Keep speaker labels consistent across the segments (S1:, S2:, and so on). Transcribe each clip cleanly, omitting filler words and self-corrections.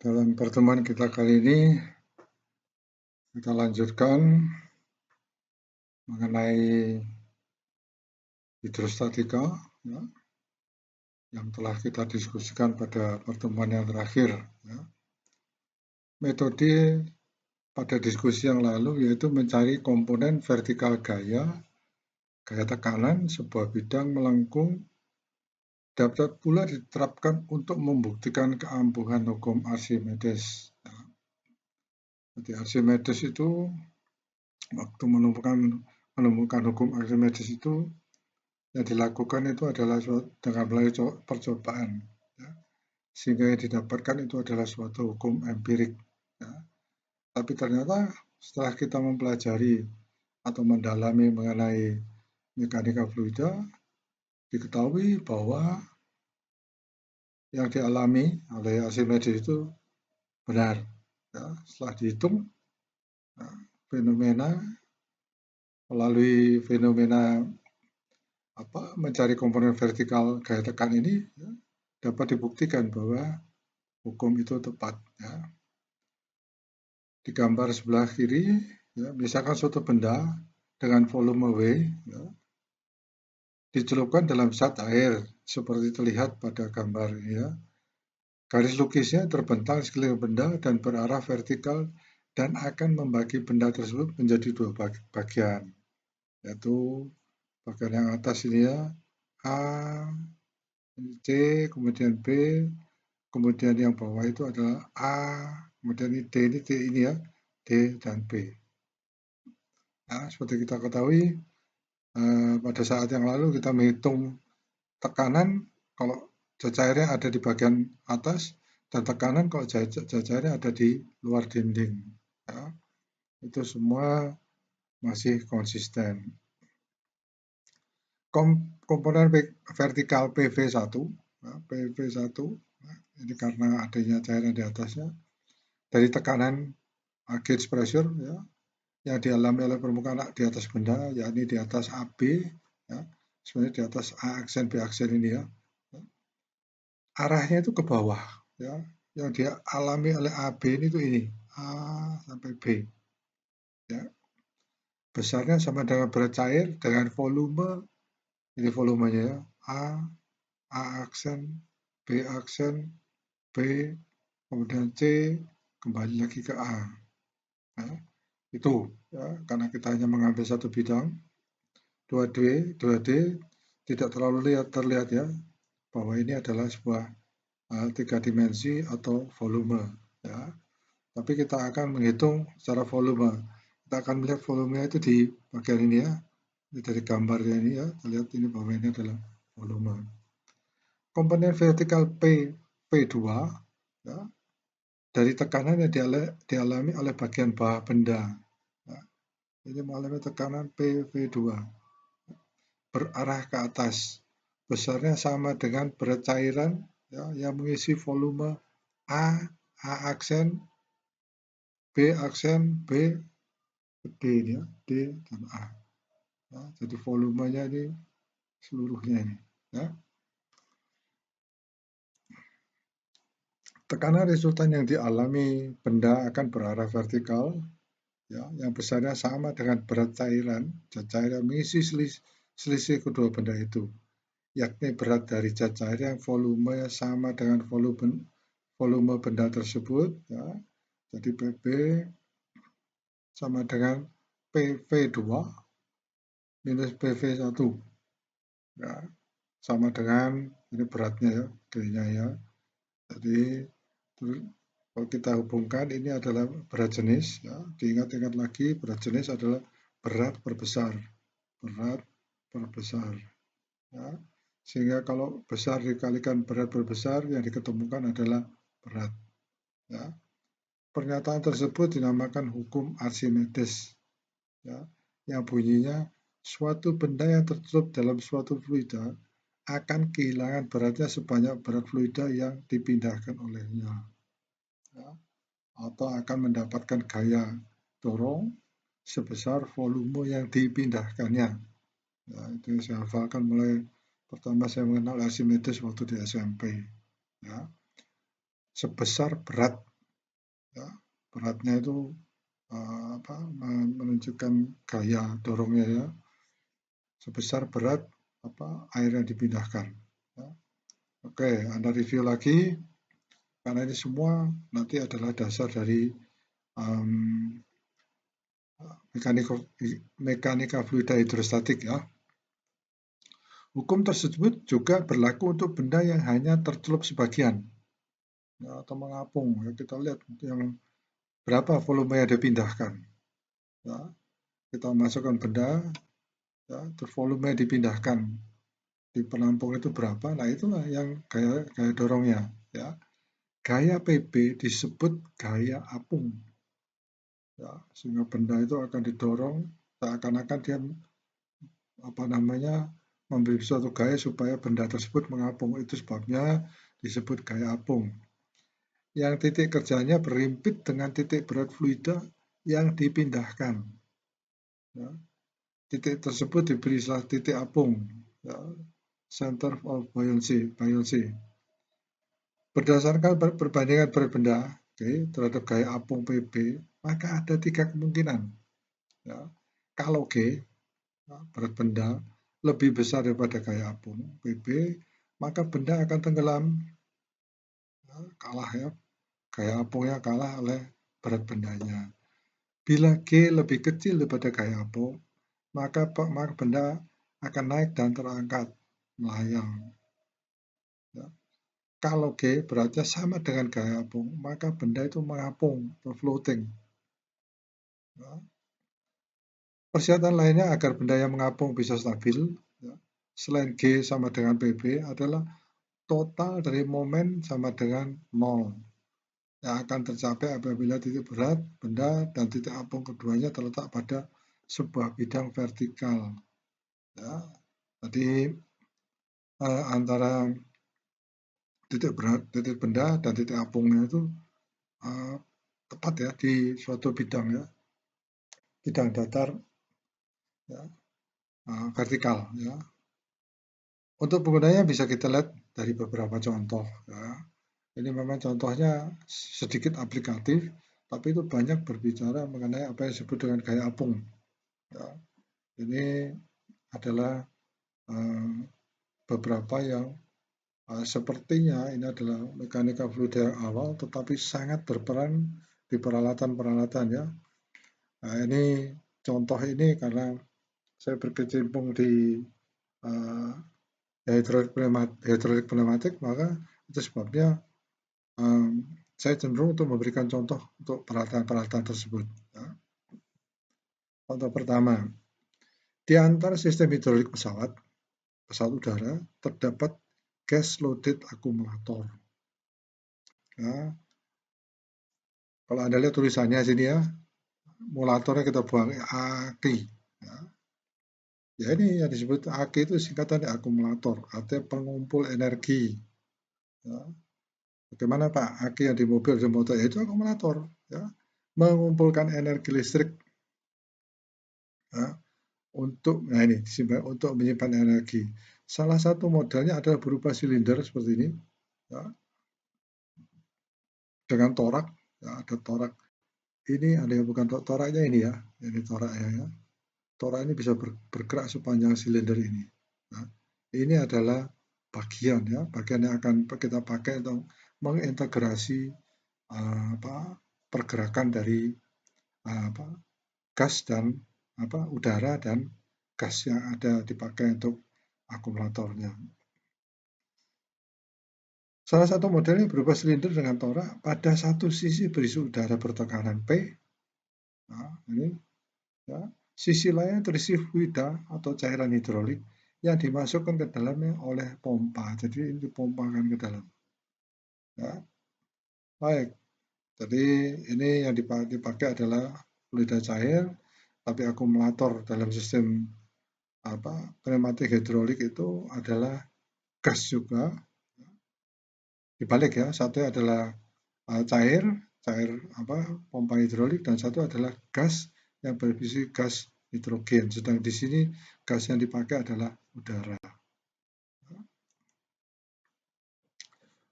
S1: Dalam pertemuan kita kali ini, kita lanjutkan mengenai hidrostatika ya, yang telah kita diskusikan pada pertemuan yang terakhir. Ya. Metode pada diskusi yang lalu yaitu mencari komponen vertikal gaya tekanan sebuah bidang melengkung dapat pula diterapkan untuk membuktikan keampuhan hukum Archimedes. Ya. Jadi Archimedes itu waktu menemukan hukum Archimedes itu yang dilakukan itu adalah dengan melalui percobaan, ya. Sehingga yang didapatkan itu adalah suatu hukum empirik. Ya. Tapi ternyata setelah kita mempelajari atau mendalami mengenai mekanika fluida, diketahui bahwa yang dialami oleh Archimedes itu benar. Ya. Setelah dihitung, ya, fenomena melalui fenomena mencari komponen vertikal gaya tekan ini ya, dapat dibuktikan bahwa hukum itu tepat. Ya. Di gambar sebelah kiri, ya, misalkan suatu benda dengan volume V ya, dicelupkan dalam zat air seperti terlihat pada gambar ini. Ya. Garis lukisnya terbentang sekeliling benda dan berarah vertikal dan akan membagi benda tersebut menjadi dua bagian, yaitu bagian yang atas ini ya, A, C, kemudian B, kemudian yang bawah itu adalah A, kemudian ini D ini ya, D dan B. Nah, seperti kita ketahui, pada saat yang lalu kita menghitung tekanan kalau zat cairnya ada di bagian atas dan tekanan kalau zat cairnya ada di luar dinding. Ya. Itu semua masih konsisten. Komponen vertikal PV1, ya, PV1 ini karena adanya cairan di atasnya dari tekanan gauge pressure ya, yang dialami oleh permukaan di atas benda, yakni di atas AB, ya, sebenarnya di atas A aksen B aksen ini ya, arahnya itu ke bawah, ya, yang dialami oleh AB ini A sampai B, ya, besarnya sama dengan berat cair dengan volume, ini volumenya ya, A aksen, B aksen, B, kemudian C, kembali lagi ke A. Ya. Itu ya, karena kita hanya mengambil satu bidang 2D tidak terlalu terlihat ya bahwa ini adalah sebuah 3 dimensi atau volume ya. Tapi kita akan menghitung secara volume. Kita akan melihat volumenya itu di bagian ini ya. Ini dari gambarnya ini ya, terlihat ini bahwa ini adalah volume. Komponen vertikal P2 ya, dari tekanan yang dialami oleh bagian bawah benda. Ya. Ini mengalami tekanan PV2 berarah ke atas. Besarnya sama dengan berat cairan ya, yang mengisi volume A aksen, B aksen, B, D ini ya, D dan A. Ya, jadi volumenya ini seluruhnya ini. Ya. Tekanan resultan yang dialami benda akan berarah vertikal, ya, yang besarnya sama dengan berat cairan, zat cair yang mengisi selisih kedua benda itu, yakni berat dari zat cair yang volumenya sama dengan volume benda tersebut. Ya. Jadi PB sama dengan PV2 minus PV1. Ya. Sama dengan ini beratnya ya, G-nya ya. Jadi kalau kita hubungkan ini adalah berat jenis ya. Diingat-ingat lagi berat jenis adalah berat perbesar. Berat perbesar. Ya. Sehingga kalau besar dikalikan berat perbesar yang diketemukan adalah berat. Ya. Pernyataan tersebut dinamakan hukum Archimedes. Ya. Yang bunyinya suatu benda yang tertutup dalam suatu fluida akan kehilangan beratnya sebanyak berat fluida yang dipindahkan olehnya. Ya. Atau akan mendapatkan gaya dorong sebesar volume yang dipindahkannya. Ya, itu saya hafalkan mulai pertama saya mengenal Archimedes waktu di SMP. Ya. Sebesar berat ya. Beratnya itu menunjukkan gaya dorongnya ya, sebesar berat air yang dipindahkan. Ya. Oke, Anda review lagi, karena ini semua nanti adalah dasar dari mekanika fluida hidrostatik ya. Hukum tersebut juga berlaku untuk benda yang hanya tercelup sebagian ya, atau mengapung. Ya, kita lihat yang berapa volume yang dipindahkan. Ya, kita masukkan benda, ya, terus volume yang dipindahkan di penampung itu berapa. Nah itulah yang gaya dorongnya. Ya. Gaya PB disebut gaya apung. Ya, sehingga benda itu akan didorong seakan-akan dia memberi suatu gaya supaya benda tersebut mengapung. Itu sebabnya disebut gaya apung. Yang titik kerjanya berimpit dengan titik berat fluida yang dipindahkan. Ya. Titik tersebut diberi istilah titik apung, ya. Center of buoyancy. Berdasarkan perbandingan berat benda terhadap gaya apung PB, maka ada 3 kemungkinan. Ya. Kalau G, berat benda, lebih besar daripada gaya apung PB, maka benda akan tenggelam. Ya, kalah ya, gaya apungnya kalah oleh berat bendanya. Bila G lebih kecil daripada gaya apung, maka benda akan naik dan terangkat, melayang. Ya. Kalau G beratnya sama dengan gaya apung, maka benda itu mengapung atau floating. Ya. Persyaratan lainnya agar benda yang mengapung bisa stabil, ya, selain G sama dengan PB, adalah total dari momen sama dengan 0, yang akan tercapai apabila titik berat benda dan titik apung keduanya terletak pada sebuah bidang vertikal. Ya. Jadi antara titik berat, titik benda, dan titik apungnya itu tepat ya di suatu bidang ya, bidang datar ya, vertikal ya. Untuk penggunanya bisa kita lihat dari beberapa contoh ya. Ini memang contohnya sedikit aplikatif, tapi itu banyak berbicara mengenai apa yang disebut dengan gaya apung. Ya. Ini adalah beberapa yang sepertinya ini adalah mekanika fluida yang awal, tetapi sangat berperan di peralatan-peralatan ya. Nah, ini contoh ini karena saya berkecimpung di hidrolik pneumatik, maka itu sebabnya saya cenderung untuk memberikan contoh untuk peralatan-peralatan tersebut. Ya. Contoh pertama, di antara sistem hidrolik pesawat udara terdapat gas loaded akumulator. Ya. Kalau Anda lihat tulisannya sini ya, akumulatornya kita buang AKI. Ya ini yang disebut AKI itu singkatan akumulator, artinya pengumpul energi. Ya. Bagaimana Pak? AKI yang di mobil dan motor itu akumulator, ya, mengumpulkan energi listrik ya, untuk untuk menyimpan energi. Salah satu modelnya adalah berupa silinder seperti ini, ya, dengan torak. Ya, ada torak. Ini ada yang bukan toraknya ini ya, ini toraknya ya. Torak ini bisa bergerak sepanjang silinder ini. Nah, ini adalah bagian yang akan kita pakai untuk mengintegrasi pergerakan dari gas dan udara dan gas yang ada dipakai untuk akumulatornya. Salah satu modelnya berupa silinder dengan torak, pada satu sisi berisi udara bertekanan P. Nah, ini ya. Sisi lain terisi fluida atau cairan hidrolik yang dimasukkan ke dalamnya oleh pompa. Jadi ini dipompakan ke dalam. Ya. Baik. Jadi ini yang dipakai adalah fluida cair, tapi akumulator dalam sistem pneumatik hidrolik itu adalah gas juga. Dibalik ya, satu adalah cair pompa hidrolik, dan satu adalah gas yang berisi gas hidrogen. Sedang di sini gas yang dipakai adalah udara.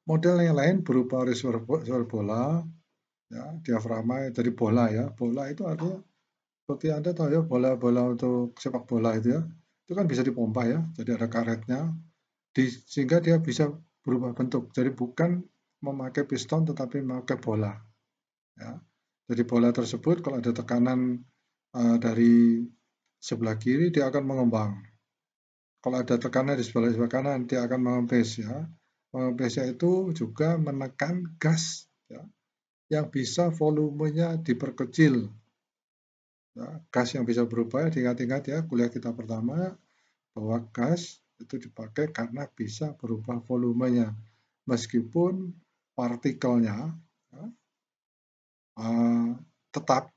S1: Model yang lain berupa reservoir bola, ya, diafragma dari bola ya. Bola itu artinya seperti Anda tahu ya, bola-bola untuk sepak bola itu kan bisa dipompa ya, jadi ada karetnya, sehingga dia bisa berubah bentuk. Jadi bukan memakai piston tetapi memakai bola. Ya. Jadi bola tersebut kalau ada tekanan dari sebelah kiri dia akan mengembang. Kalau ada tekanan di sebelah kanan dia akan mengempes ya. Mengempresnya itu juga menekan gas ya, yang bisa volumenya diperkecil. Ya, gas yang bisa berubah, diingat-ingat ya kuliah kita pertama bahwa gas itu dipakai karena bisa berubah volumenya meskipun partikelnya ya, tetap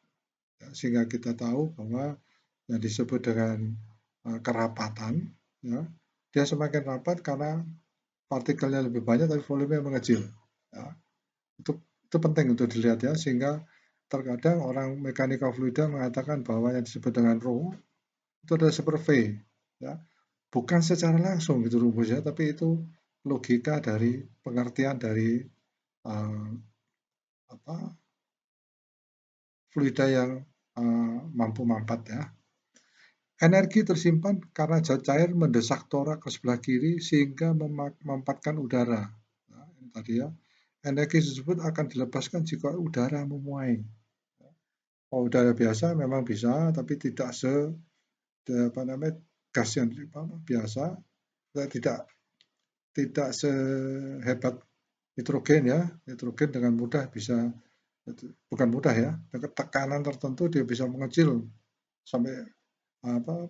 S1: ya, sehingga kita tahu bahwa yang disebut dengan kerapatan ya, dia semakin rapat karena partikelnya lebih banyak tapi volumenya mengecil ya. Itu penting untuk dilihat ya, sehingga terkadang orang mekanika fluida mengatakan bahwa yang disebut dengan rho itu adalah super V ya. Bukan secara langsung gitu rumusnya, tapi itu logika dari pengertian dari fluida yang mampu mampat ya. Energi tersimpan karena zat cair mendesak torak ke sebelah kiri sehingga memampatkan udara. Nah, ini tadi ya. Energi tersebut akan dilepaskan jika udara memuai. Kalau udara biasa memang bisa, tapi tidak gas yang biasa, tidak tidak sehebat nitrogen ya. Nitrogen dengan mudah bisa, bukan mudah ya, dengan tekanan tertentu dia bisa mengecil sampai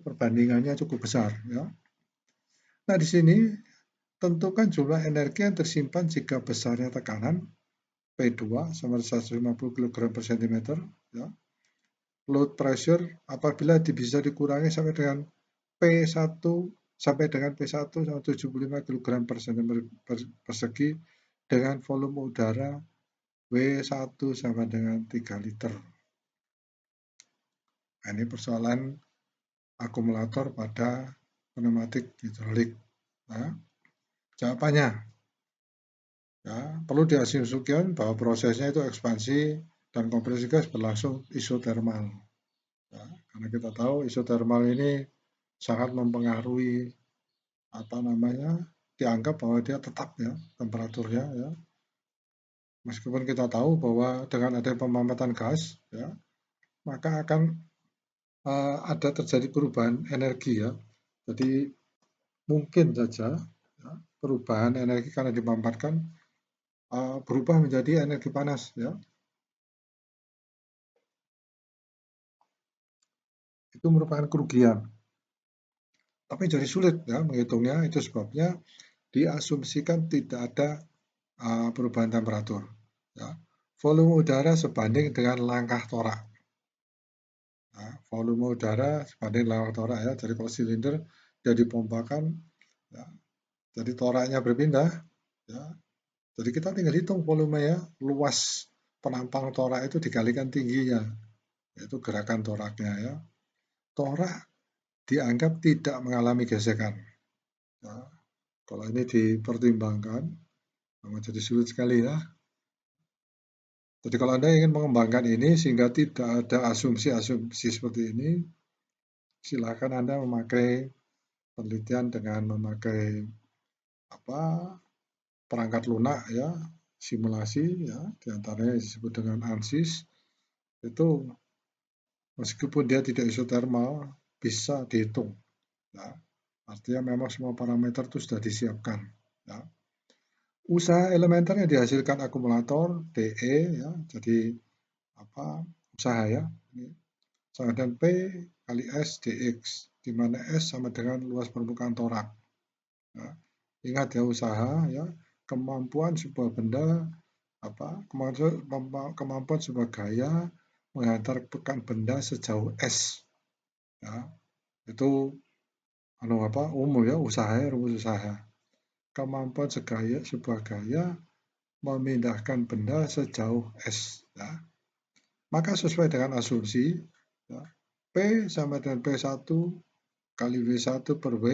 S1: perbandingannya cukup besar ya. Nah, di sini tentukan jumlah energi yang tersimpan jika besarnya tekanan P2 sama 150 kg per cm ya. Load pressure apabila bisa dikurangi sampai dengan P1 sampai dengan P1 sama 75 kg per cm persegi dengan volume udara W1 sama dengan 3 liter. Nah, ini persoalan akumulator pada pneumatik hidrolik. Nah, jawabannya ya, perlu diasumsikan bahwa prosesnya itu ekspansi dan kompresi gas berlangsung isotermal. Ya, karena kita tahu isotermal ini sangat mempengaruhi dianggap bahwa dia tetap ya temperaturnya ya. Meskipun kita tahu bahwa dengan adanya pemampatan gas ya, maka akan ada terjadi perubahan energi ya. Jadi mungkin saja ya, perubahan energi karena dimampatkan berubah menjadi energi panas ya. Itu merupakan kerugian. Tapi jadi sulit ya menghitungnya, itu sebabnya diasumsikan tidak ada perubahan temperatur. Ya. Volume udara sebanding dengan langkah torak. Nah, volume udara sebanding langkah torak ya. Jadi kalau silinder dia dipompakan, ya, jadi toraknya berpindah. Ya. Jadi kita tinggal hitung volume ya, luas penampang torak itu dikalikan tingginya, yaitu gerakan toraknya ya. Torak dianggap tidak mengalami gesekan. Ya. Kalau ini dipertimbangkan, jadi sulit sekali ya. Jadi kalau Anda ingin mengembangkan ini sehingga tidak ada asumsi-asumsi seperti ini, silakan Anda memakai penelitian dengan memakai perangkat lunak ya, simulasi ya, diantaranya disebut dengan ANSYS. Itu meskipun dia tidak isotermal bisa dihitung. Ya. Artinya memang semua parameter itu sudah disiapkan. Ya. Usaha elementer yang dihasilkan akumulator DE ya, jadi usaha ya, sama dengan P kali S dx, di mana S sama dengan luas permukaan torak. Ya. Ingat ya usaha ya, kemampuan sebuah benda kemampuan sebuah gaya menghantarkan benda sejauh S. Ya. Itu umum ya, rumus usaha. Kemampuan sebuah gaya memindahkan benda sejauh S. Ya. Maka sesuai dengan asumsi, ya, P sama dengan P1 kali W1 per W,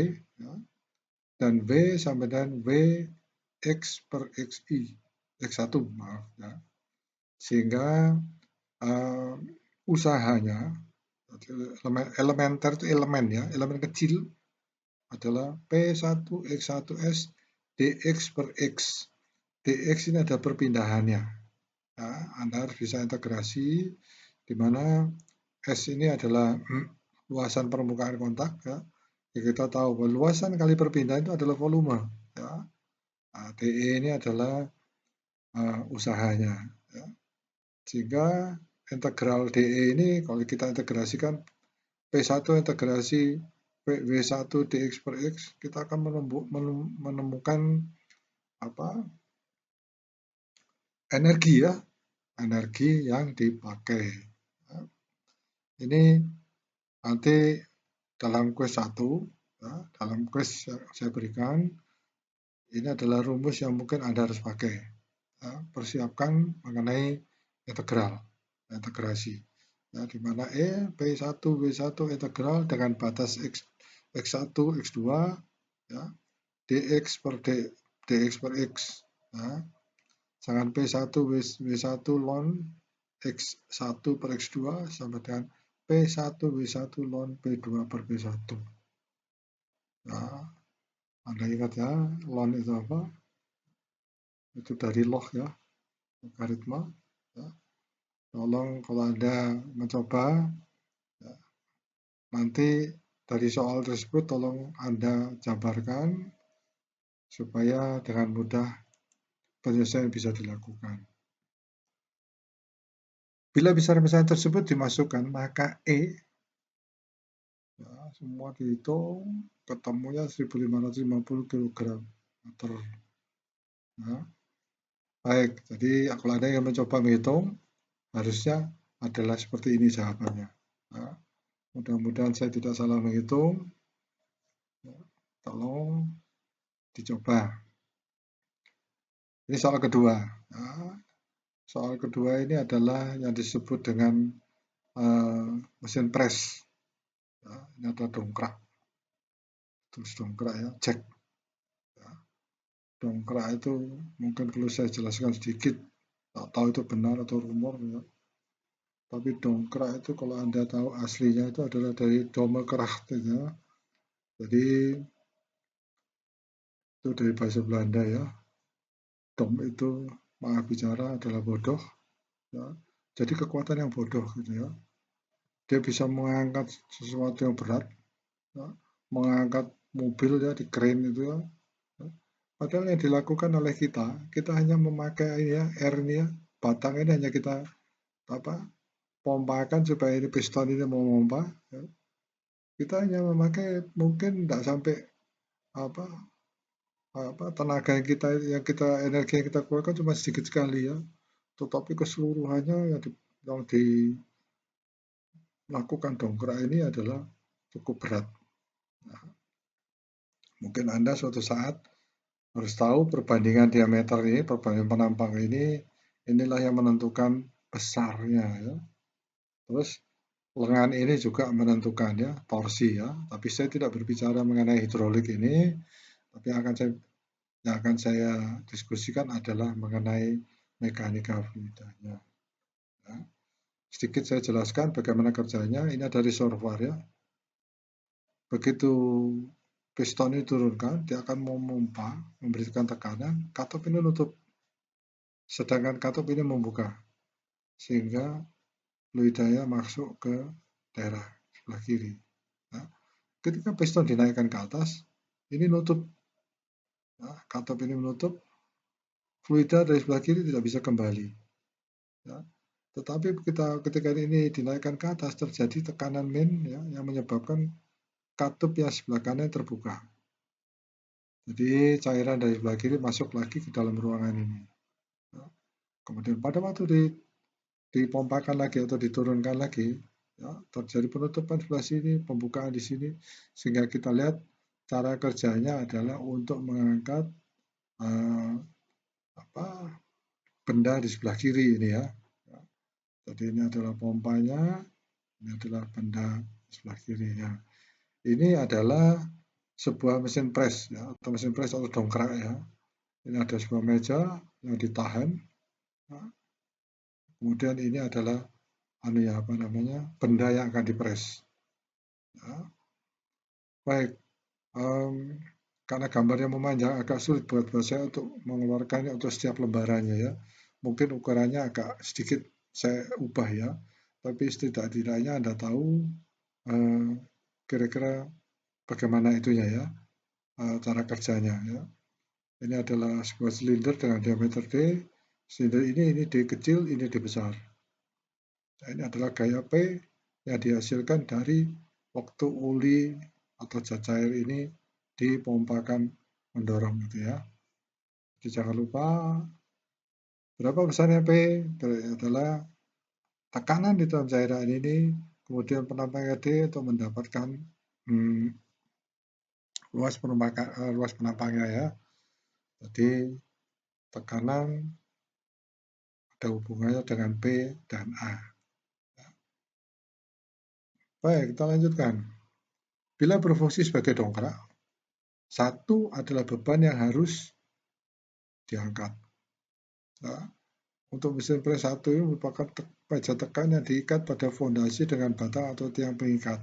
S1: ya, dan V sama dengan Vx per Xi, X1, maaf. Ya. sehingga usahanya elementer itu elemen ya, elemen kecil adalah P1X1S dx per X. dx ini ada perpindahannya. Ya, Anda harus bisa integrasi di mana S ini adalah luasan permukaan kontak ya. Kita tahu bahwa luasan kali perpindahan itu adalah volume ya. Nah, DE ini adalah usahanya ya. Sehingga integral DE ini kalau kita integrasikan P1 integrasi W1 dx per X, kita akan menemukan energi ya, energi yang dipakai. Ini nanti dalam kuis 1, ya, dalam kuis saya berikan, ini adalah rumus yang mungkin Anda harus pakai. Ya, persiapkan mengenai integrasi. Ya, di mana P1, W1 integral dengan batas X1, X2, ya, dx per X. Ya. Sedangkan P1, W1 ln X1 per X2 sama dengan P1, W1 ln P2 per P1. Nah, Anda ingat ya, ln itu apa? Itu dari log ya, logaritma. Ya. Tolong kalau Anda mencoba, ya, nanti dari soal tersebut tolong Anda jabarkan supaya dengan mudah penyelesaian bisa dilakukan. Bila besar-besar tersebut dimasukkan, maka ya, semua dihitung, ketemunya 1550 kg meter. Ya. Baik, jadi kalau ada yang mencoba menghitung, harusnya adalah seperti ini jawabannya. Ya. Mudah-mudahan saya tidak salah menghitung. Ya. Tolong dicoba. Ini soal kedua. Ya. Soal kedua ini adalah yang disebut dengan mesin pres. Ya, ini ada dongkrak. Terus dongkrak ya, cek. Ya. Dongkrak itu mungkin perlu saya jelaskan sedikit. Tak tahu itu benar atau rumor ya. Tapi dongkrak itu kalau Anda tahu aslinya itu adalah dari Dommerkracht ya. Jadi itu dari bahasa Belanda ya. Dom itu maaf bicara adalah bodoh ya. Jadi kekuatan yang bodoh gitu ya. Dia bisa mengangkat sesuatu yang berat ya. Mengangkat mobil ya di crane itu ya. Padahal yang dilakukan oleh kita hanya memakai ya air ini ya, batang ini hanya kita pompakan supaya ini piston ini mau memompa. Ya. Kita hanya memakai mungkin tidak sampai tenaga yang kita energi yang kita keluarkan cuma sedikit sekali ya. Tetapi keseluruhannya yang dilakukan dongkrak ini adalah cukup berat. Nah, mungkin Anda suatu saat harus tahu perbandingan diameter ini, perbandingan penampang ini, inilah yang menentukan besarnya ya. Terus lengan ini juga menentukan ya torsi ya. Tapi saya tidak berbicara mengenai hidrolik ini, tapi yang akan saya diskusikan adalah mengenai mekanika fluidanya. Ya. Sedikit saya jelaskan bagaimana kerjanya. Ini ada reservoir ya. Begitu piston ini turunkan, dia akan memompa, memberikan tekanan, katup ini nutup. Sedangkan katup ini membuka. Sehingga fluidanya masuk ke daerah sebelah kiri. Nah, ketika piston dinaikkan ke atas, ini nutup. Nah, katup ini menutup, fluida dari sebelah kiri tidak bisa kembali. Ya. Tetapi ketika ini dinaikkan ke atas, terjadi tekanan min ya, yang menyebabkan katup yang sebelah kanan terbuka. Jadi cairan dari sebelah kiri masuk lagi ke dalam ruangan ini. Ya. Kemudian pada waktu dipompakan lagi atau diturunkan lagi, ya, terjadi penutupan sebelah sini, pembukaan di sini, sehingga kita lihat cara kerjanya adalah untuk mengangkat benda di sebelah kiri ini ya. Jadi ini adalah pompanya, ini adalah benda di sebelah kiri ya. Ini adalah sebuah mesin pres ya, atau mesin pres atau dongkrak ya. Ini ada sebuah meja yang ditahan. Ya. Kemudian ini adalah benda yang akan dipres. Ya. Baik, karena gambarnya memanjang agak sulit buat saya untuk mengeluarkannya untuk setiap lembarannya ya. Mungkin ukurannya agak sedikit saya ubah ya, tapi setidak-tidaknya Anda tahu kira-kira bagaimana itunya ya, cara kerjanya ya. Ini adalah sebuah silinder dengan diameter D. Silinder ini D kecil, ini D besar. Nah, ini adalah gaya P yang dihasilkan dari waktu uli atau zat cair ini dipompakan mendorong gitu ya. Jadi jangan lupa berapa besarnya P adalah tekanan di dalam cairan ini, kemudian penampangnya D untuk mendapatkan luas penampangnya ya. Jadi tekanan ada hubungannya dengan P dan A. Baik, kita lanjutkan. Bila berfungsi sebagai dongkrak, satu adalah beban yang harus diangkat. Nah, untuk mesin pres 1 ini merupakan meja tekan yang diikat pada fondasi dengan batang atau tiang pengikat.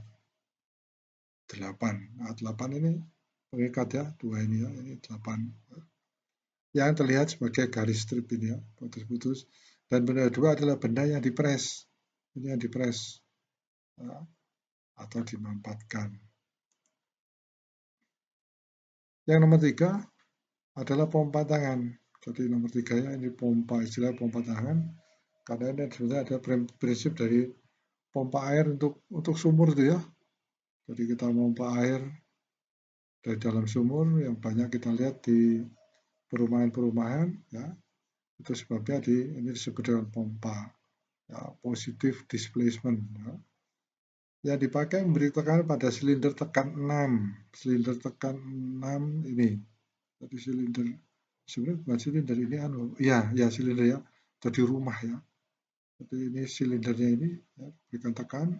S1: 8. Nah, 8 ini pengikat ya, 2 ini ya, ini 8. Yang terlihat sebagai garis strip ini ya, putus-putus. Dan benda kedua adalah benda yang dipres. Ini yang dipres. Nah, atau dimampatkan. Yang nomor 3 adalah pompa tangan. Jadi nomor 3-nya ini pompa, istilah pompa tangan. Karena ini sebenarnya ada prinsip dari pompa air untuk sumur itu ya. Jadi kita pompa air dari dalam sumur yang banyak kita lihat di perumahan-perumahan ya. Itu sebabnya ini disebut dengan pompa. Ya, positive displacement ya. Yang dipakai memberi tekanan pada silinder tekan 6. Silinder tekan 6 ini. Jadi silinder sebenarnya bukan silinder ini ya silinder ya. Jadi rumah ya. Jadi ini silindernya ini ya, berikan tekan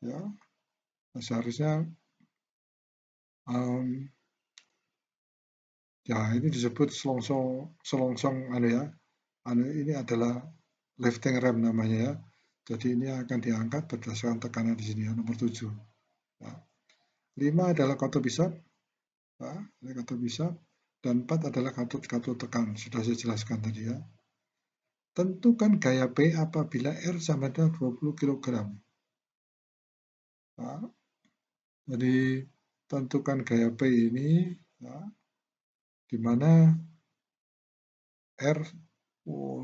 S1: ya. Nah, seharusnya ya ini disebut selongsong ya. Ini adalah lifting ram namanya ya. Jadi ini akan diangkat berdasarkan tekanan di sini ya, nomor 7. Ya. 5 adalah katode bisap. Ya, ini katode bisap. Dan 4 adalah katode tekan. Sudah saya jelaskan tadi ya. Tentukan gaya P apabila R sama dengan 20 kg. Ya. Jadi tentukan gaya P ini ya, di mana R,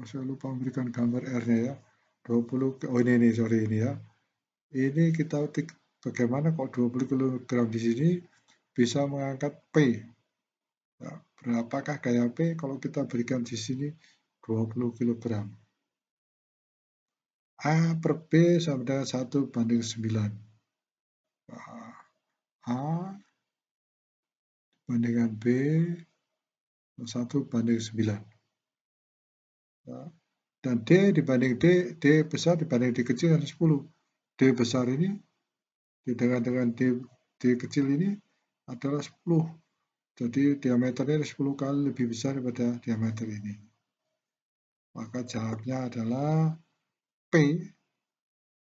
S1: saya lupa memberikan gambar R-nya ya. 20, ini sorry ini ya. Ini kita bagaimana kok 20 kg di sini bisa mengangkat P. Ya, berapakah gaya P kalau kita berikan di sini 20 kg. A per B sama dengan 1/9. A bandingkan B 1/9. Ya. Dan D dibanding D besar dibanding D kecil kan 10. D besar ini dengan D kecil ini adalah 10. Jadi diameternya 10 kali lebih besar daripada diameter ini. Maka jawabnya adalah P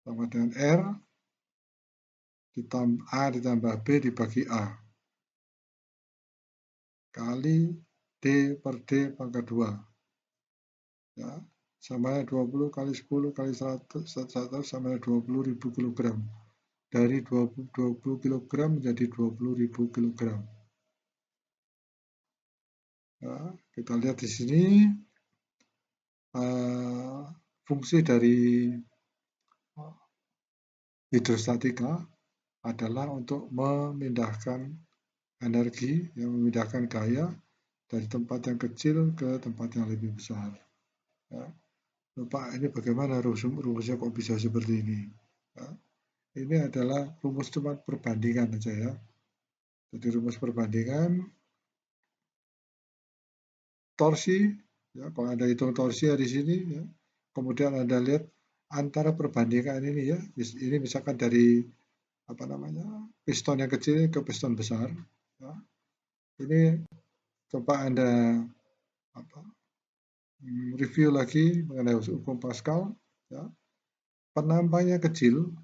S1: sama dengan R ditambah A ditambah B dibagi A kali D per D pangkat 2. Ya, sama 20 kali 10 kali 100 sama 20.000 kg. Dari 20 kg menjadi 20.000 kg. Ya, kita lihat di sini fungsi dari hidrostatika adalah untuk memindahkan energi, yang memindahkan gaya dari tempat yang kecil ke tempat yang lebih besar. Ya. Pak, ini bagaimana rumusnya kok bisa seperti ini? Ya. Ini adalah rumus cuma perbandingan saja ya. Jadi rumus perbandingan torsi, ya kalau Anda hitung torsi ya di sini, ya. Kemudian Anda lihat antara perbandingan ini ya, ini misalkan dari piston yang kecil ke piston besar. Ya. Ini coba Anda review lagi mengenai hukum Pascal, ya. Penampangnya kecil,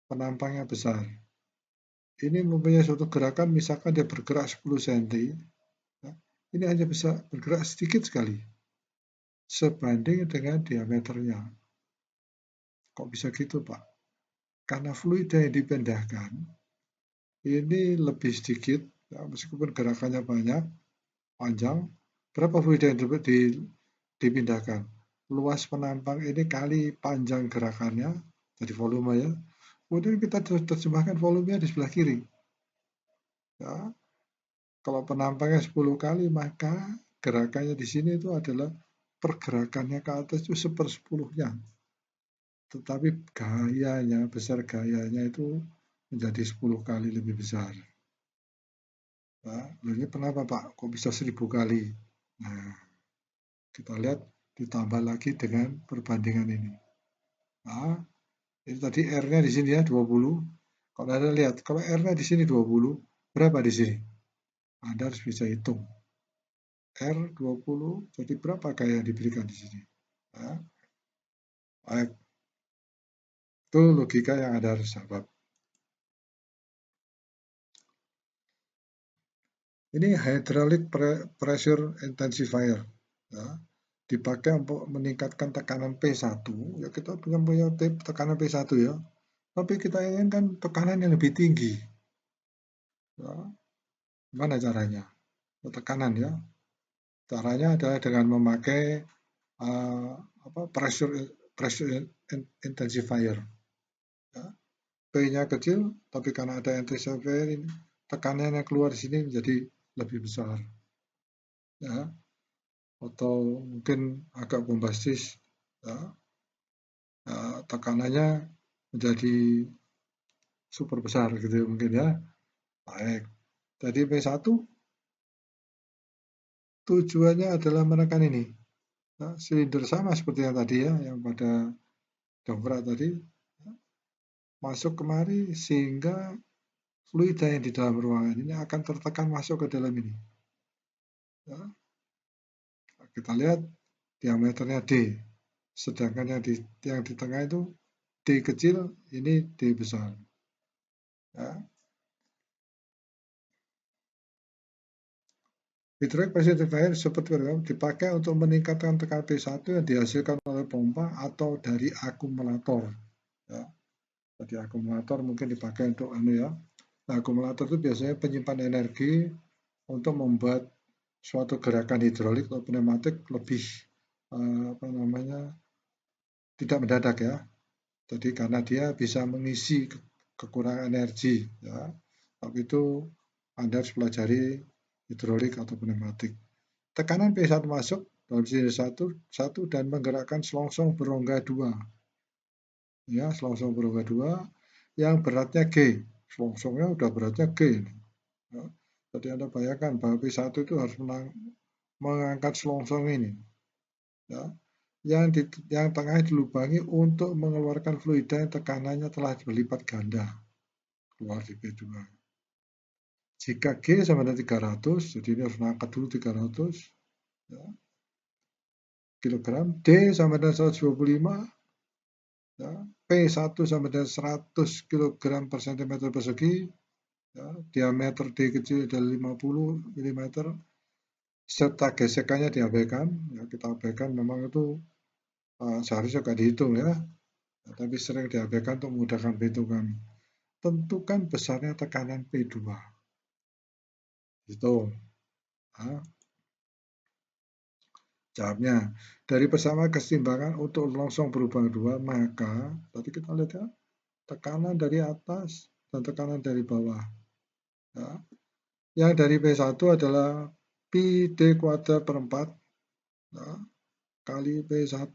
S1: penampangnya besar. Ini mempunyai suatu gerakan, misalkan dia bergerak 10 cm, ya, ini hanya bisa bergerak sedikit sekali, sebanding dengan diameternya. Kok bisa gitu, Pak? Karena fluida yang dipindahkan, ini lebih sedikit, ya, meskipun gerakannya banyak, panjang. Berapa fluida yang dipindahkan? Luas penampang ini kali panjang gerakannya, jadi volume ya. Kemudian kita terjemahkan volumenya di sebelah kiri. Ya, kalau penampangnya 10 kali, maka gerakannya di sini itu adalah pergerakannya ke atas itu 1/10-nya. Tetapi gayanya, besar gayanya itu menjadi 10 kali lebih besar. Nah, ini kenapa Pak? Kok bisa 1000 kali? Nah, kita lihat ditambah lagi dengan perbandingan ini. Nah, ini tadi R-nya di sini ya 20. Kalau Anda lihat, kalau R-nya di sini 20, berapa di sini? Anda harus bisa hitung. R 20, jadi berapa gaya yang diberikan di sini? Nah, baik. Itu logika yang Anda harus sahabat. Ini hydraulic pressure intensifier. Ya, dipakai untuk meningkatkan tekanan P1. Ya, kita punya tekanan P1 ya. Tapi kita inginkan tekanan yang lebih tinggi. Ya, gimana caranya? Tekanan ya. Caranya adalah dengan memakai pressure intensifier. Ya. P-nya kecil, tapi karena ada intensifier ini, tekanannya keluar di sini menjadi lebih besar. Ya. Atau mungkin agak bombastis, ya. Tekanannya menjadi super besar gitu mungkin ya. Baik. Jadi P1 tujuannya adalah menekan ini. Nah, silinder sama seperti yang tadi ya, yang pada dongkrak tadi, ya, masuk kemari sehingga fluida yang di dalam ruangan ini akan tertekan masuk ke dalam ini. Ya. Kita lihat diameternya D, sedangkan yang di tengah itu D kecil, ini D besar. Ya. Hydraulic pressure intensifier seperti dipakai untuk meningkatkan tekanan P1 yang dihasilkan oleh pompa atau dari akumulator. Ya. Jadi akumulator mungkin dipakai untuk ya. Nah, akumulator itu biasanya penyimpan energi untuk membuat suatu gerakan hidrolik atau pneumatik lebih tidak mendadak ya. Jadi karena dia bisa mengisi kekurangan energi ya. Tapi itu Anda harus pelajari hidrolik atau pneumatik. Tekanan P1 masuk dalam silinder satu dan menggerakkan selongsong berongga 2. Ya, selongsong berongga 2 yang beratnya G. Selongsongnya udah beratnya G. Ya. Jadi Anda bayangkan bahwa P1 itu harus mengangkat selongsong ini. Ya. Yang tengah dilubangi untuk mengeluarkan fluida yang tekanannya telah berlipat ganda keluar di P2. Jika G sama dengan 300, jadi ini harus mengangkat dulu 300 ya, kilogram, D sama dengan 125, ya, P1 sama dengan 100 kg per cm persegi, ya, diameter D kecil adalah 50 mm, serta gesekannya diabaikan, ya, kita abaikan memang itu seharusnya nggak dihitung ya, tapi sering diabaikan untuk memudahkan perhitungan. Tentukan besarnya tekanan P2. Itu. Nah, jawabnya, dari persamaan kesetimbangan untuk longsong berubah 2, maka tadi kita lihat ya, tekanan dari atas dan tekanan dari bawah. Ya. Yang dari P1 adalah pi D kuadrat per 4 ya, kali P1.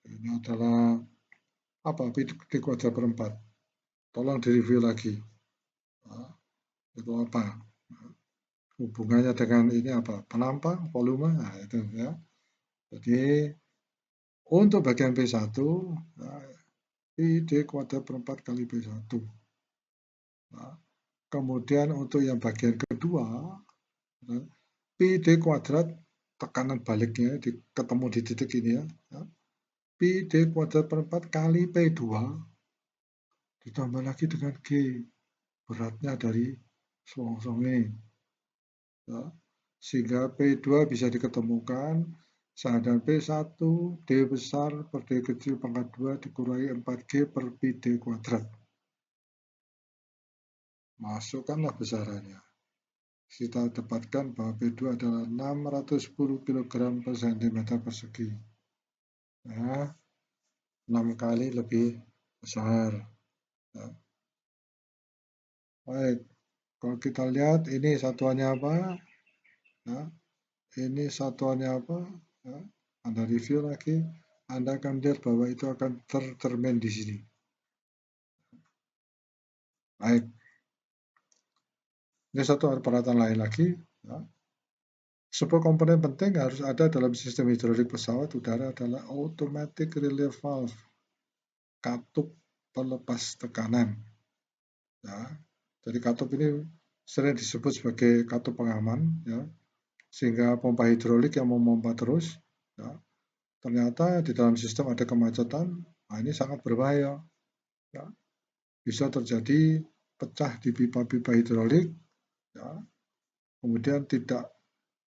S1: Ini adalah apa? Pi D kuadrat per 4. Tolong direview lagi. Ya, itu apa? Hubungannya dengan ini apa? Penampang, volume, nah itu ya. Jadi untuk bagian P1, ya, pi D kuadrat per 4 kali P1. Nah, kemudian untuk yang bagian kedua, pi D kuadrat tekanan baliknya ketemu di titik ini ya. Pi D kuadrat per 4 kali P2 ditambah lagi dengan G, beratnya dari selongsong ini. Ya. Sehingga P2 bisa diketemukan sama dengan P1 D besar per D kecil pangkat 2 dikurangi 4G per Pi D kuadrat. Masukkanlah besarannya. Kita dapatkan bahwa P2 adalah 610 kg per cm persegi. Ya, 6 kali lebih besar. Ya. Baik, kalau kita lihat ini satuannya apa? Ya, ini satuannya apa? Ya, Anda review lagi, Anda akan lihat bahwa itu akan tercermin di sini. Baik, ini satu peralatan lain lagi. Ya. Sebuah komponen penting harus ada dalam sistem hidrolik pesawat udara adalah automatic relief valve, katup pelepas tekanan. Ya, jadi katup ini sering disebut sebagai katup pengaman, ya, sehingga pompa hidrolik yang memompa terus, ya, ternyata di dalam sistem ada kemacetan. Nah, ini sangat berbahaya. Ya. Bisa terjadi pecah di pipa-pipa hidrolik, ya, kemudian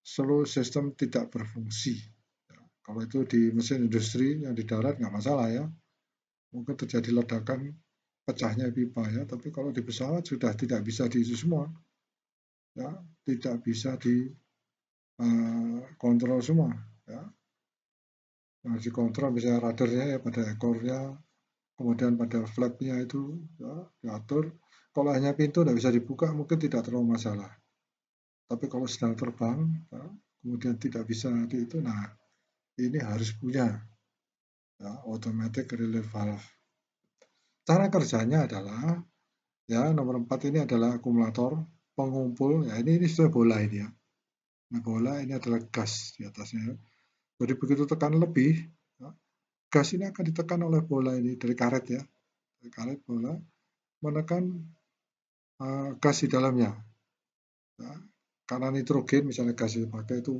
S1: seluruh sistem tidak berfungsi. Ya. Kalau itu di mesin industri yang di darat nggak masalah ya, mungkin terjadi ledakan pecahnya pipa ya, tapi kalau di pesawat sudah tidak bisa diisi semua, ya, tidak bisa dikontrol semua, ya. Yang dikontrol misalnya radarnya ya pada ekornya, kemudian pada flapnya itu ya, diatur. Kalau hanya pintu tidak bisa dibuka mungkin tidak terlalu masalah. Tapi kalau sedang terbang, ya, kemudian tidak bisa di itu, nah ini harus punya ya, automatic relief valve. Cara kerjanya adalah ya nomor 4 ini adalah akumulator pengumpul. Ya ini sudah bola ini ya. Nah, bola ini adalah gas di atasnya. Jadi begitu tekan lebih, ya, gas ini akan ditekan oleh bola ini dari karet ya, dari karet bola menekan gas di dalamnya. Ya. Karena nitrogen misalnya gas yang dipakai itu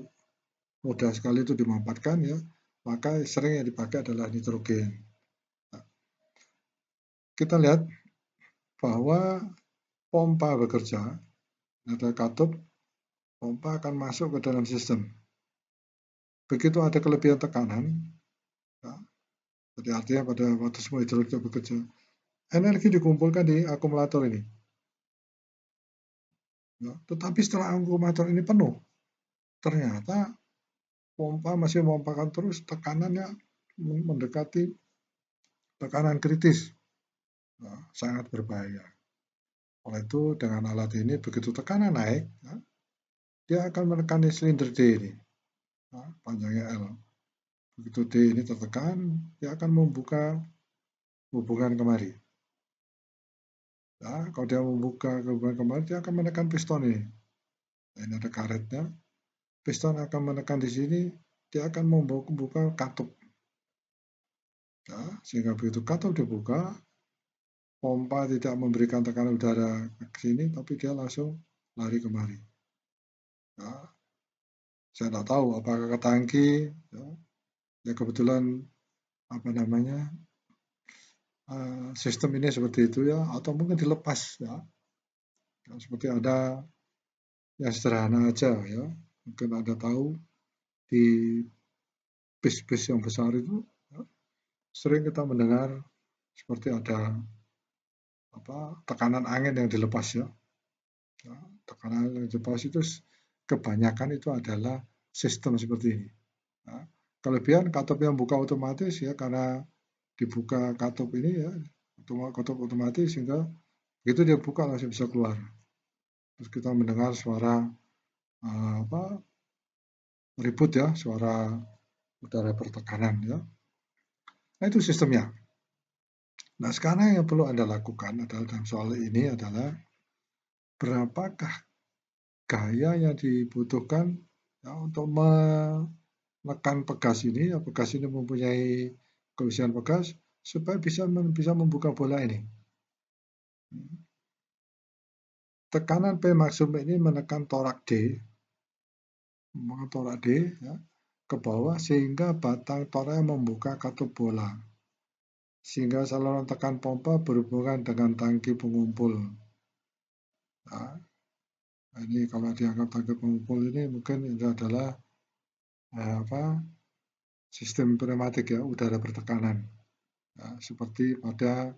S1: mudah sekali itu dimanfaatkan ya, maka sering yang dipakai adalah nitrogen. Nah, kita lihat bahwa pompa bekerja, ada katup, pompa akan masuk ke dalam sistem. Begitu ada kelebihan tekanan, ya, jadi artinya pada waktu semua hidrolik bekerja, energi dikumpulkan di akumulator ini. Ya, tetapi setelah akumulator ini penuh, ternyata pompa masih memompakan terus, tekanannya mendekati tekanan kritis. Nah, sangat berbahaya. Oleh itu dengan alat ini begitu tekanan naik, ya, dia akan menekan silinder D ini, ya, panjangnya L. Begitu D ini tertekan, dia akan membuka hubungan kemari. Ya, kalau dia membuka hubungan kemari, dia akan menekan piston ini. Nah, ini ada karetnya. Piston akan menekan di sini, dia akan membuka katup. Ya, sehingga begitu katup dibuka, pompa tidak memberikan tekanan udara ke sini, tapi dia langsung lari kemari. Ya, saya tidak tahu apakah ke tangki, ya, ya kebetulan apa namanya sistem ini seperti itu ya, atau mungkin dilepas ya, ya seperti ada yang sederhana aja ya, mungkin Anda tahu di bis-bis yang besar itu ya, sering kita mendengar seperti ada tekanan angin yang dilepas ya. Ya, tekanan yang dilepas itu kebanyakan itu adalah sistem seperti ini. Ya, kelebihan katup yang buka otomatis ya, karena dibuka katup ini ya, katup otomatis sehingga begitu dia buka langsung bisa keluar. Terus kita mendengar suara ribut ya, suara udara bertekanan ya. Nah itu sistemnya. Nah sekarang yang perlu Anda lakukan adalah dalam soal ini adalah berapakah gaya yang dibutuhkan ya, untuk menekan pegas ini. Ya, pegas ini mempunyai keisian pegas supaya bisa membuka bola ini. Tekanan P maksimum ini menekan torak D torak D ya, ke bawah sehingga batang toraknya membuka katup bola. Sehingga saluran tekan pompa berhubungan dengan tangki pengumpul. Nah, ini kalau dianggap tangki pengumpul ini mungkin itu adalah sistem pneumatik ya, udara bertekanan. Nah, seperti pada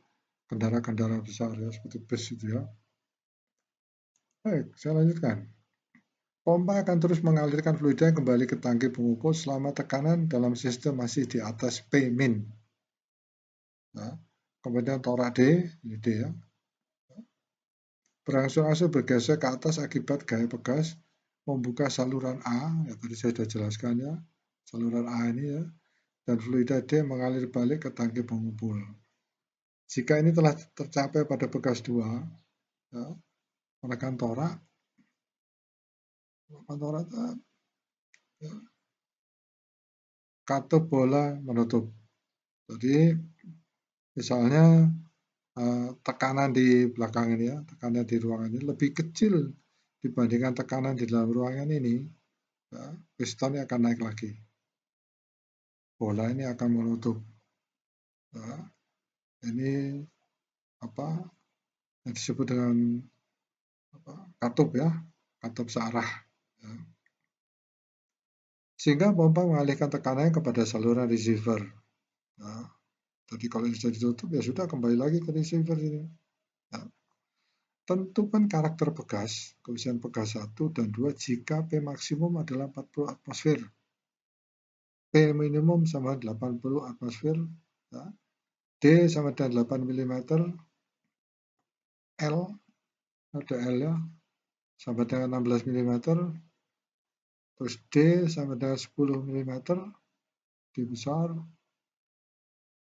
S1: kendaraan-kendaraan besar ya, seperti bus itu ya. Baik, saya lanjutkan. Pompa akan terus mengalirkan fluida kembali ke tangki pengumpul selama tekanan dalam sistem masih di atas P-min. Nah, kemudian torak D, ini D ya, berangsur-angsur bergeser ke atas akibat gaya pegas, membuka saluran A, ya tadi saya sudah jelaskan ya, saluran A ini ya, dan fluida D mengalir balik ke tangki pengumpul. Jika ini telah tercapai pada bekas 2, ya, menekan torak, ya, katup bola menutup. Jadi misalnya tekanan di belakang ini ya, tekanan di ruangan ini lebih kecil dibandingkan tekanan di dalam ruangan ini, ya, pistonnya akan naik lagi. Bola ini akan menutup. Ya, ini apa yang disebut dengan katup ya, katup searah. Ya. Sehingga pompa mengalihkan tekanannya kepada saluran receiver. Nah, jadi kalau ini sudah ditutup ya sudah kembali lagi ke receiver ini. Nah, tentukan karakter pegas, koefisien pegas 1 dan 2 jika P maksimum adalah 40 atmosfer. P minimum sama 80 atmosfer. Ya. D sama dengan 8 mm. L, ada L ya, sama dengan 16 mm. Terus D sama dengan 10 mm. D besar.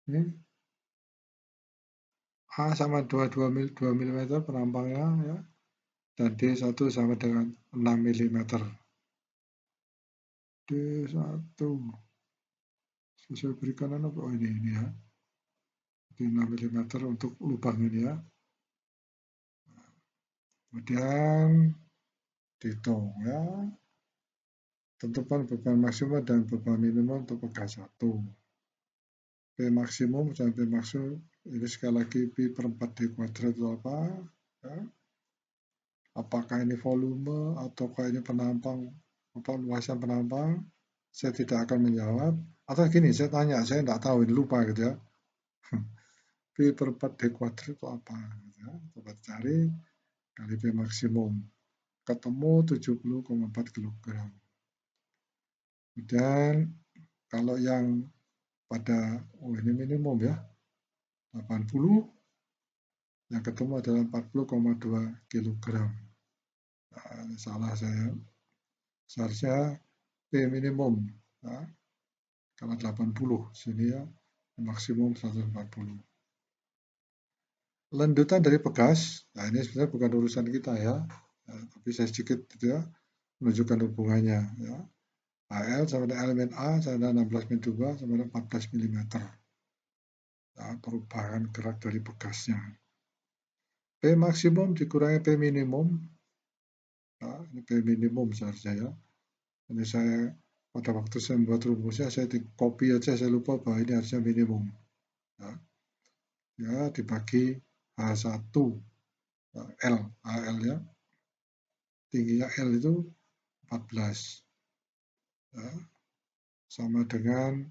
S1: Ini A sama 2 mm penampangnya ya. Dan D1 sama dengan 6 mm. D1 saya berikan apa? Oh ini ya. Di 6 mm untuk lubang ini ya. Kemudian dihitung ya. Tentukan beban maksimum dan beban minimum untuk pegas 1. P maksimum dan P maksimum ini sekali lagi P per 4D kuadrat itu apa? Ya. Apakah ini volume ataukah ini penampang, luasan penampang? Saya tidak akan menjawab. Atau gini, saya tanya, saya tidak tahu, ini lupa gitu ya. P per 4D kuadrat itu apa? Gitu ya. Coba cari kali P maksimum. Ketemu 70,4 kg. Kemudian kalau yang pada, ini minimum ya, 80, yang ketemu adalah 40,2 kg. Nah, salah saya. Seharusnya P minimum. Nah, kalau 80, sini ya, maksimum 140. Lanjutan dari pegas, nah ini sebenarnya bukan urusan kita ya, tapi saya sedikit gitu ya, menunjukkan hubungannya ya. HL sama dengan elemen A sama dengan 16 min 2 sama dengan 14 mm. Ya, perubahan gerak dari pegasnya. P maksimum dikurangi P minimum. Nah, ini P minimum seharusnya ya. Ini saya pada waktu saya membuat rumusnya saya di copy aja, saya lupa bahwa ini harusnya minimum. Ya, ya dibagi H1 L, AL ya. Tingginya L itu 14. Ya, sama dengan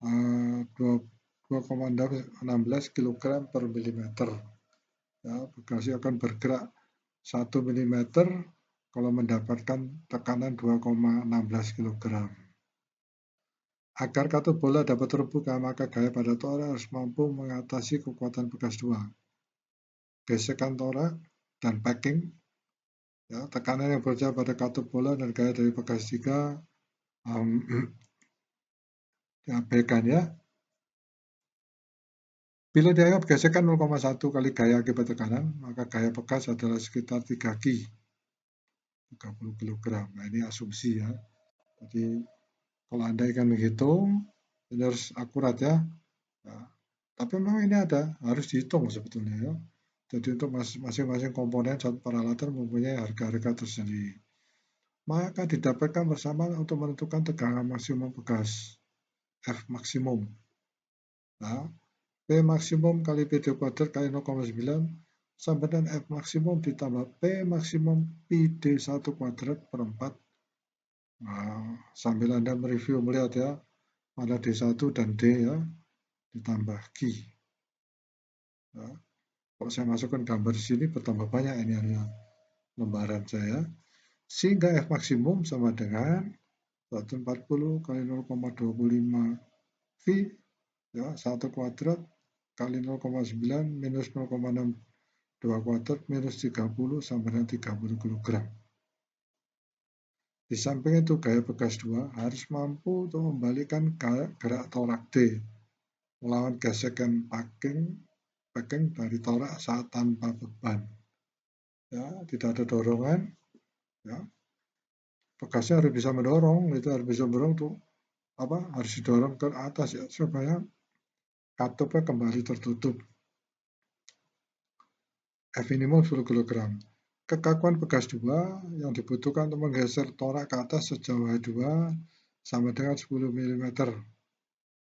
S1: 2,16 kg per milimeter. Ya, bagasi akan bergerak 1 mm kalau mendapatkan tekanan 2,16 kg. Agar katup bola dapat terbuka, maka gaya pada torak harus mampu mengatasi kekuatan bekas 2. Gesekan torak dan packing, ya, tekanan yang berada pada katup bola dan gaya dari bekas 3 diabaikan ya. Bila dianggap gesekan 0,1 kali gaya akibat tekanan, maka gaya bekas adalah sekitar 3 G, 30 kg. Nah, ini asumsi ya. Jadi kalau Anda ingin menghitung, ini harus akurat ya. Nah, tapi memang ini harus dihitung sebetulnya ya. Jadi untuk masing-masing komponen satu peralatan mempunyai harga-harga tersendiri. maka didapatkan persamaan untuk menentukan tegangan maksimum pegas F maksimum. Nah, P maksimum kali PD kuadrat kali 0,9 sama dengan F maksimum ditambah P maksimum pi D1 kuadrat per 4. Nah, sambil Anda mereview melihat ya, mana D1 dan D ya, ditambah Q. Ya. Kalau saya masukkan gambar di sini bertambah banyak ini area lembaran saya. Sehingga F maksimum sama dengan 140 kali 0,25 V ya, 1 kuadrat kali 0,9 minus 0,62 kuadrat minus 30 sama dengan 30 kg. Di samping itu gaya pegas 2 harus mampu untuk membalikkan gerak torak D melawan gesekan packing dari torak saat tanpa beban. Ya, tidak ada dorongan. Ya, pegasnya harus bisa mendorong, itu harus bisa mendorong tuh harus didorong ke atas ya supaya katupnya kembali tertutup. F minimal 10 kg. Kekakuan pegas 2 yang dibutuhkan untuk menggeser torak ke atas sejauh H2 sama dengan 10 mm.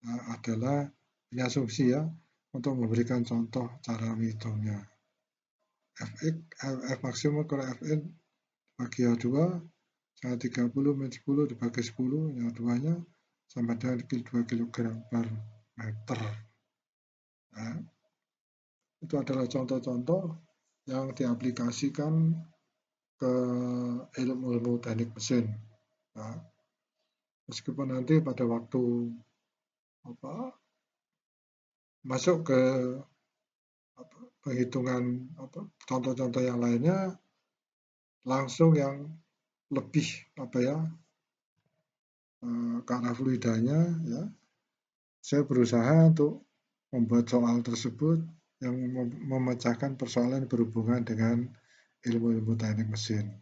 S1: Nah, adalah ini asumsi ya untuk memberikan contoh cara menghitungnya. F maksimum kurang Fn bagi H2 sama 30 min 10 dibagi 10 yang duanya sama dengan 2 kg per meter. Nah, itu adalah contoh-contoh yang diaplikasikan ke ilmu-ilmu teknik mesin. Nah, meskipun nanti pada waktu masuk ke penghitungan contoh-contoh yang lainnya langsung yang lebih ke arah fluidanya ya. Saya berusaha untuk membuat soal tersebut yang memecahkan persoalan berhubungan dengan ilmu-ilmu teknik mesin.